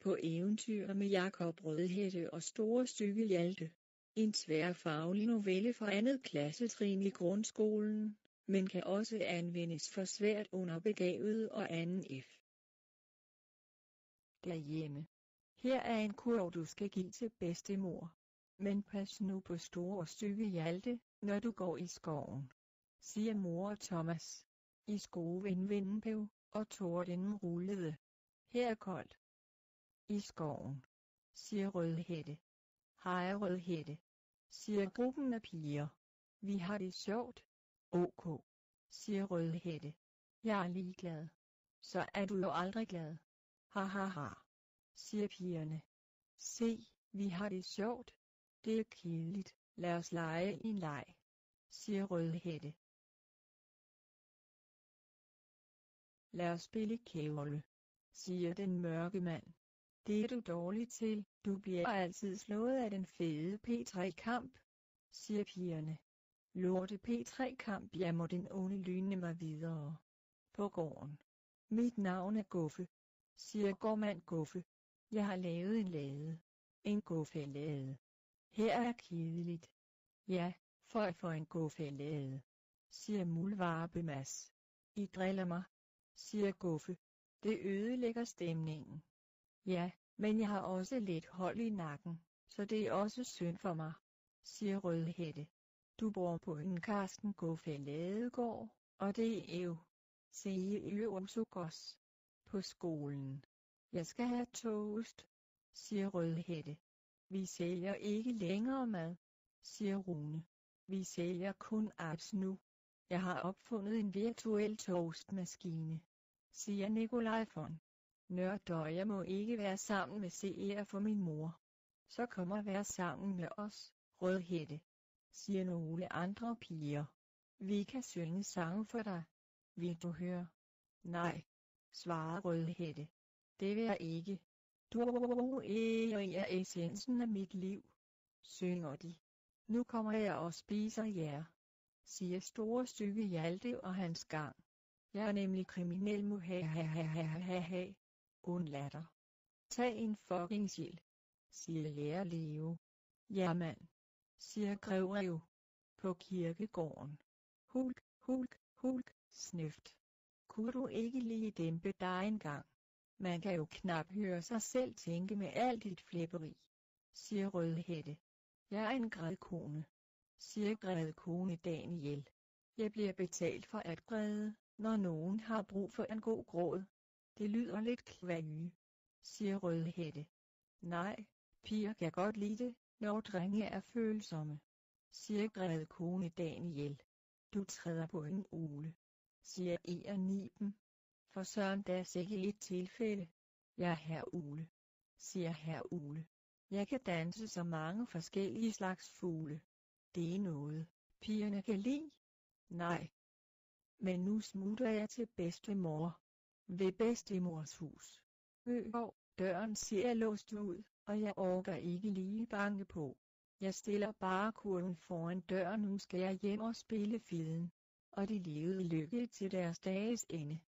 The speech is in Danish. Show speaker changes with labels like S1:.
S1: På eventyr med Jakob Rødhætte og Store Stygge Hjalte. En tværfaglig novelle for 2. klassetrin i grundskolen, men kan også anvendes for svært underbegavede og 2. F. Derhjemme. Her er en kurv du skal give til bedstemor. Men pas nu på Store Stygge Hjalte, når du går i skoven, siger mor og Thomas. I skoven vinden pev, og torden rullede. Her er koldt. I skoven, siger Rødhætte. Hej Rødhætte, siger gruppen af piger. Vi har det sjovt. OK, siger Rødhætte. Jeg er ligeglad. Så er du jo aldrig glad. Ha ha ha, siger pigerne. Se, vi har det sjovt. Det er kedeligt. Lad os lege en leg, siger Rødhætte. Lad os spille kævle, siger den mørke mand. Det er du dårlig til, du bliver altid slået af den fede P3-kamp, siger pigerne. Lorte P3-kamp, jeg må den onde lyne mig videre. På gården. Mit navn er Guffe, siger gårdmand Guffe. Jeg har lavet en lade. En guffelade. Her er kedeligt. Ja, for en guffelade, siger muldvarpe Mads. I driller mig, siger Guffe. Det ødelægger stemningen. Ja, men jeg har også lidt hold i nakken, så det er også synd for mig, siger Rødhætte. Du bor på en Karsten Guffeladegård, og det er jo, siger Øvsugos. På skolen. Jeg skal have toast, siger Rødhætte. Vi sælger ikke længere mad, siger Rune. Vi sælger kun apps nu. Jeg har opfundet en virtuel toastmaskine, siger Nikolaj von. Nørder, jeg må ikke være sammen med CR for min mor. Så kom og vær sammen med os, Rødhætte, siger nogle andre piger. Vi kan synge sange for dig. Vil du høre? Nej, svarer Rødhætte. Det vil jeg ikke. Du er essensen af mit liv, synger de. Nu kommer jeg og spiser jer, siger Store Stygge Hjalte og hans gang. Jeg er nemlig kriminel muhahahahaha. Undlatter. Tag en fucking sild, siger lærer Leo. Ja mand, siger Grev Rev. På kirkegården. Hulk, hulk, hulk, snøft. Kunne du ikke lige dæmpe dig en gang? Man kan jo knap høre sig selv tænke med alt dit flipperi, siger Rødhætte. Jeg er en grædkone, siger grædkone Daniel. Jeg bliver betalt for at græde, når nogen har brug for en god gråd. Det lyder lidt kvæge, siger Rødhætte. Nej, piger kan godt lide det, når drenge er følsomme, siger grædkone Daniel. Du træder på en ule, siger Niben. For søren da sikke et tilfælde. Jeg er herr Ule, siger herr Ule. Jeg kan danse så mange forskellige slags fugle. Det er noget, pigerne kan lide. Nej. Men nu smutter jeg til bedstemor. Ved bedstemors hus. Døren ser låst ud, og jeg orker ikke lige banke på. Jeg stiller bare kurven foran døren, nu skal jeg hjem og spille fiden. Og de levede lykke til deres dages ende.